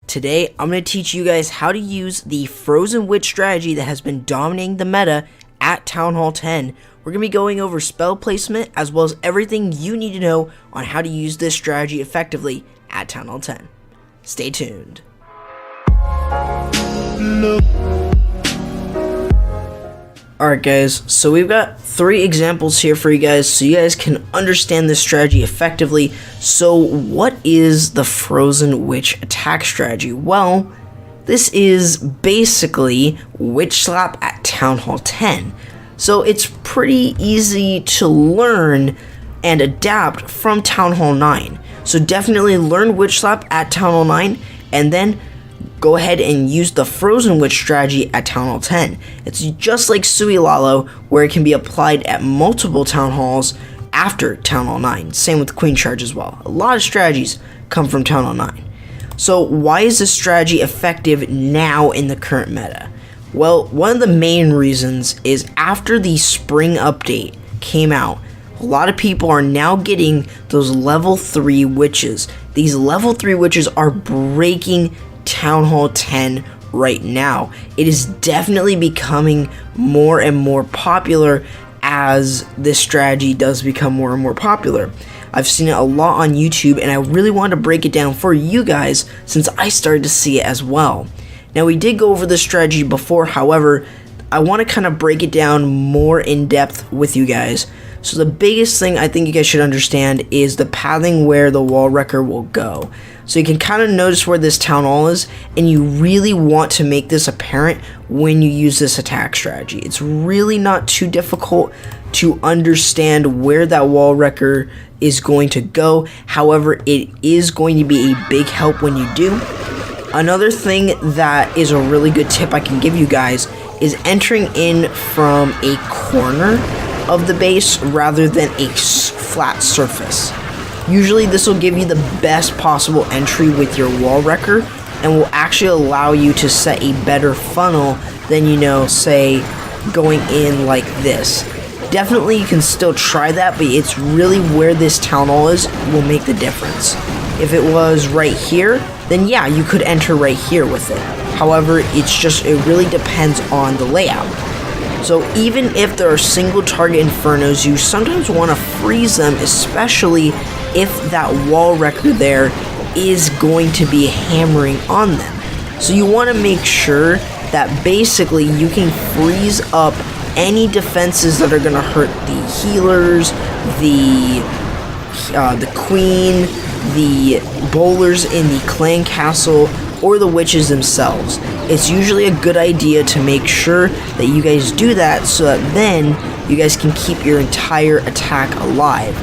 Today, I'm going to teach you guys how to use the Frozen Witch strategy that has been dominating the meta at Town Hall 10. We're going to be going over spell placement as well as everything you need to know on how to use this strategy effectively at Town Hall 10. Stay tuned. Alright guys, so we've got 3 examples here for you guys so you guys can understand this strategy effectively. So what is the Frozen Witch attack strategy? Well, this is basically Witch Slap at Town Hall 10. So it's pretty easy to learn and adapt from Town Hall 9. So definitely learn Witch Slap at Town Hall 9 and then go ahead and use the Frozen Witch strategy at Town Hall 10. It's just like Suilalo, where it can be applied at multiple Town Halls after Town Hall 9. Same with Queen Charge as well. A lot of strategies come from Town Hall 9. So why is this strategy effective now in the current meta? Well, one of the main reasons is after the spring update came out, a lot of people are now getting those level 3 witches. These level 3 witches are breaking Town Hall 10 right now. It is definitely becoming more and more popular as this strategy does become more and more popular. I've seen it a lot on YouTube and I really wanted to break it down for you guys since I started to see it as well. Now we did go over this strategy before, however, I want to kind of break it down more in depth with you guys. So the biggest thing I think you guys should understand is the pathing where the wall wrecker will go. So you can kind of notice where this town hall is, and you really want to make this apparent when you use this attack strategy. It's really not too difficult to understand where that wall wrecker is going to go. However, it is going to be a big help when you do. Another thing that is a really good tip I can give you guys is entering in from a corner of the base rather than a flat surface. Usually this will give you the best possible entry with your wall wrecker and will actually allow you to set a better funnel than, say, going in like this. Definitely you can still try that, but it's really where this town hall is will make the difference. If it was right here, then yeah, you could enter right here with it. However, it really depends on the layout. So even if there are single target infernos, you sometimes want to freeze them, especially if that wall wrecker there is going to be hammering on them. So you want to make sure that basically you can freeze up any defenses that are going to hurt the healers, the queen, the bowlers in the clan castle, or the witches themselves. It's usually a good idea to make sure that you guys do that so that then you guys can keep your entire attack alive.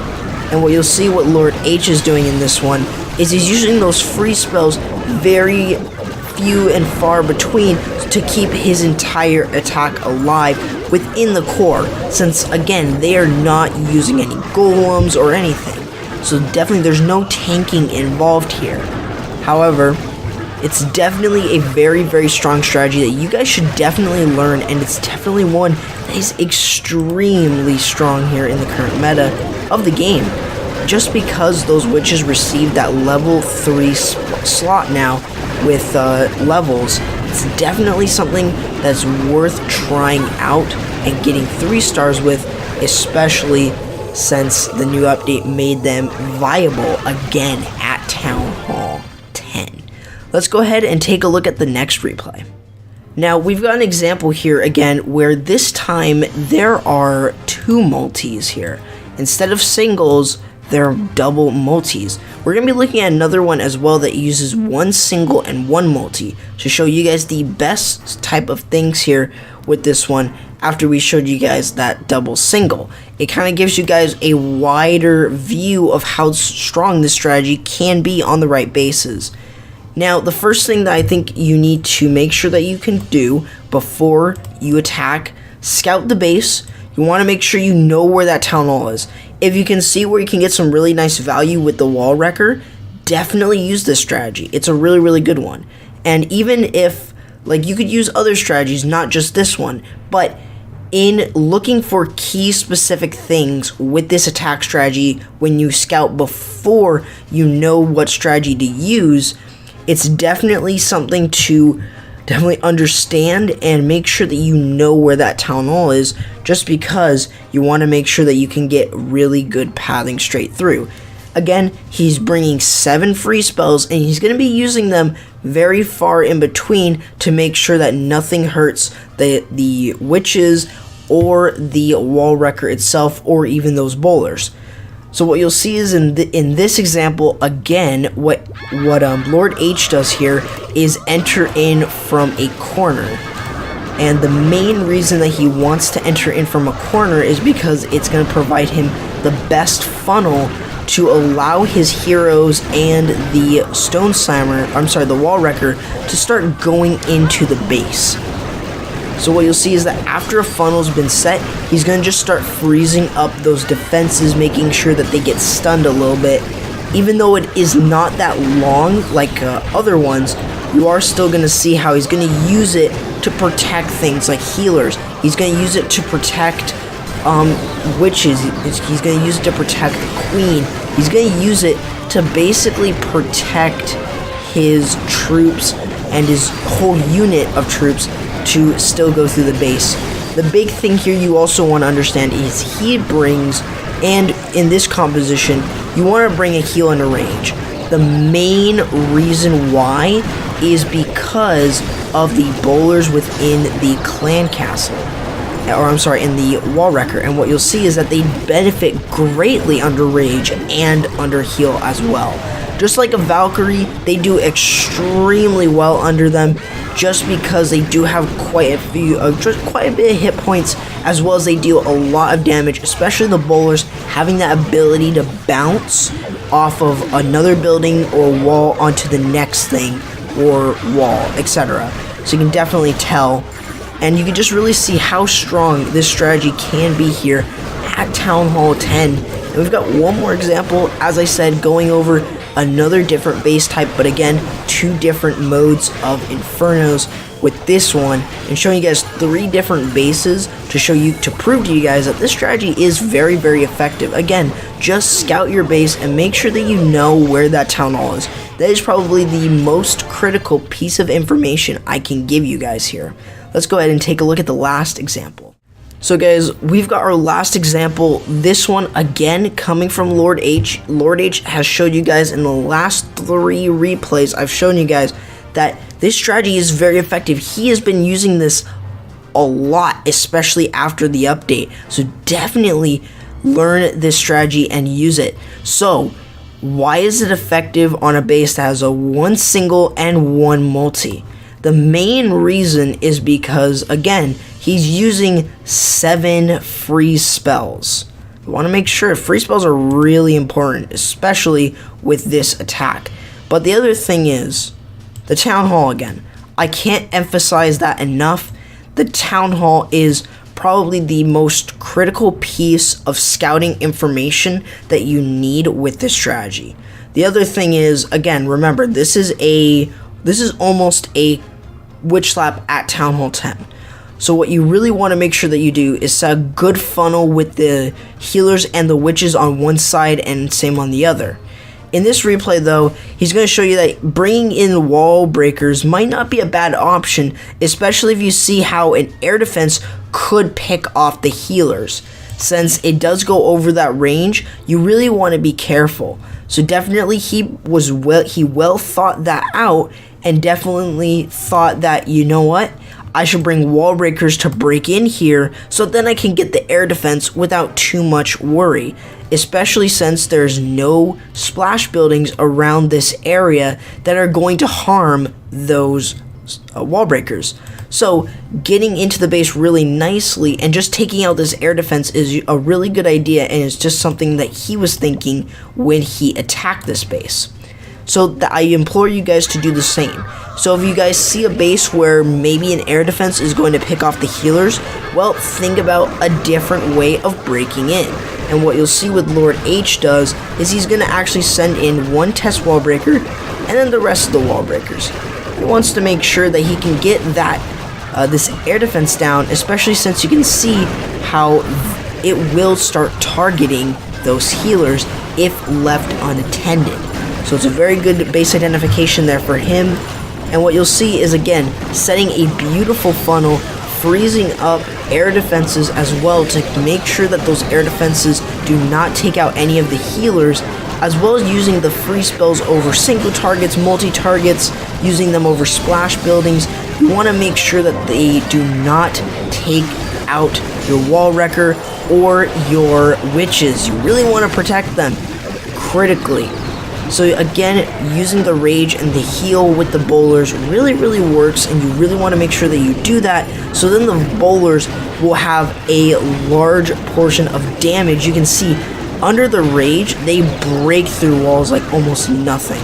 And what you'll see what Lord H is doing in this one is he's using those free spells very few and far between to keep his entire attack alive within the core, since again they are not using any golems or anything. So definitely there's no tanking involved here. However, it's definitely a very, very strong strategy that you guys should definitely learn, and it's definitely one that is extremely strong here in the current meta of the game. Just because those witches received that level 3 slot now with levels, it's definitely something that's worth trying out and getting 3 stars with, especially since the new update made them viable again at Town Hall 10. Let's go ahead and take a look at the next replay. Now, we've got an example here again where this time there are 2 multis here. Instead of singles, there are double multis. We're going to be looking at another one as well that uses 1 single and 1 multi to show you guys the best type of things here with this one after we showed you guys that double single. It kind of gives you guys a wider view of how strong this strategy can be on the right bases. Now, the first thing that I think you need to make sure that you can do before you attack, scout the base. You want to make sure you know where that town hall is. If you can see where you can get some really nice value with the wall wrecker, definitely use this strategy. It's a really, really good one. And even if, you could use other strategies, not just this one, but in looking for key specific things with this attack strategy, when you scout before you know what strategy to use, it's definitely something to definitely understand and make sure that you know where that town hall is, just because you want to make sure that you can get really good pathing straight through. Again, he's bringing 7 free spells, and he's going to be using them very far in between to make sure that nothing hurts the witches or the wall wrecker itself, or even those bowlers. So what you'll see is in this example, again, what Lord H does here is enter in from a corner. And the main reason that he wants to enter in from a corner is because it's going to provide him the best funnel to allow his heroes and the the wall wrecker to start going into the base. So what you'll see is that after a funnel's been set, he's going to just start freezing up those defenses, making sure that they get stunned a little bit. Even though it is not that long like other ones, you are still going to see how he's going to use it to protect things like healers. He's going to use it to protect witches. He's going to use it to protect the queen. He's going to use it to basically protect his troops and his whole unit of troops to still go through the base. The big thing here you also want to understand is he brings, and in this composition, you want to bring a heal into range. The main reason why is because of the bowlers within the clan castle. In the wall wrecker, and what you'll see is that they benefit greatly under rage and under heal as well. Just like a Valkyrie, they do extremely well under them, just because they do have quite a bit of hit points, as well as they deal a lot of damage, especially the bowlers having that ability to bounce off of another building or wall onto the next thing or wall, etc. So you can definitely tell. And you can just really see how strong this strategy can be here at Town Hall 10. And we've got one more example, as I said, going over another different base type, but again, 2 different modes of Infernos with this one, and showing you guys 3 different bases to prove to you guys that this strategy is very, very effective. Again, just scout your base and make sure that you know where that town hall is. That is probably the most critical piece of information I can give you guys here. Let's go ahead and take a look at the last example. So guys, we've got our last example. This one, again, coming from Lord H. Lord H has showed you guys in the last 3 replays, I've shown you guys that this strategy is very effective. He has been using this a lot, especially after the update. So definitely learn this strategy and use it. So why is it effective on a base that has a 1 single and 1 multi? The main reason is because, again, he's using 7 free spells. You want to make sure free spells are really important, especially with this attack. But the other thing is, the Town Hall again. I can't emphasize that enough. The Town Hall is probably the most critical piece of scouting information that you need with this strategy. The other thing is, again, remember, this is almost a witch slap at Town Hall 10. So what you really want to make sure that you do is set a good funnel with the healers and the witches on one side and same on the other. In this replay though, he's going to show you that bringing in wall breakers might not be a bad option, especially if you see how an air defense could pick off the healers. Since it does go over that range, you really want to be careful. So definitely he well thought that out, and definitely thought that, you know what, I should bring wall breakers to break in here so then I can get the air defense without too much worry, especially since there's no splash buildings around this area that are going to harm those wall breakers. So getting into the base really nicely and just taking out this air defense is a really good idea, and it's just something that he was thinking when he attacked this base. So I implore you guys to do the same. So if you guys see a base where maybe an air defense is going to pick off the healers, well, think about a different way of breaking in. And what you'll see with Lord H does is he's going to actually send in 1 test wall breaker and then the rest of the wall breakers. He wants to make sure that he can get that this air defense down, especially since you can see how it will start targeting those healers if left unattended. So it's a very good base identification there for him. And what you'll see is, again, setting a beautiful funnel, freezing up air defenses as well to make sure that those air defenses do not take out any of the healers, as well as using the free spells over single targets, multi-targets, using them over splash buildings. You want to make sure that they do not take out your wall wrecker or your witches. You really want to protect them critically. So again, using the rage and the heal with the bowlers really works, and you really want to make sure that you do that, so then the bowlers will have a large portion of damage. You can see under the rage, they break through walls like almost nothing.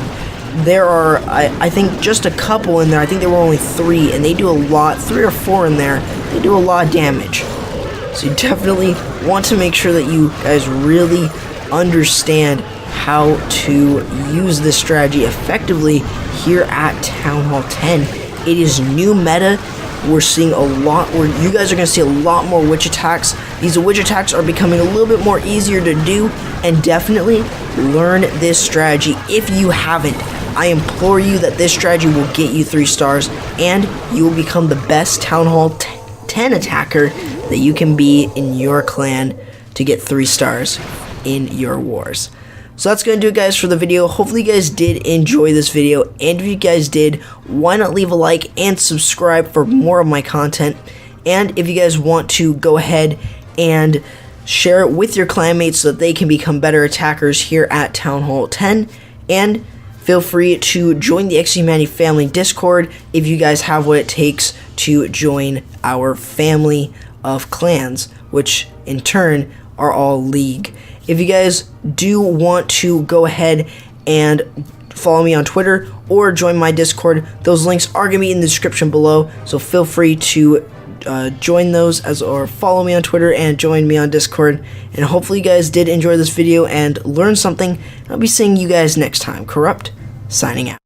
There are, I think, just a couple in there. I think there were only 3, and they do a lot, 3 or 4 in there. They do a lot of damage. So you definitely want to make sure that you guys really understand how to use this strategy effectively here at Town Hall 10. It is new meta. We're seeing a lot, you guys are going to see a lot more witch attacks. These witch attacks are becoming a little bit more easier to do, and definitely learn this strategy if you haven't. I implore you that this strategy will get you 3 stars, and you will become the best Town Hall 10 attacker that you can be in your clan to get 3 stars in your wars. So that's going to do it, guys, for the video. Hopefully you guys did enjoy this video, and if you guys did, why not leave a like and subscribe for more of my content. And if you guys want to go ahead and share it with your clanmates so that they can become better attackers here at Town Hall 10, and feel free to join the X Humanity family Discord if you guys have what it takes to join our family of clans, which in turn are all League. If you guys do want to go ahead and follow me on Twitter or join my Discord, those links are going to be in the description below, so feel free to join those or follow me on Twitter and join me on Discord. And hopefully you guys did enjoy this video and learn something. I'll be seeing you guys next time. Corrupt, signing out.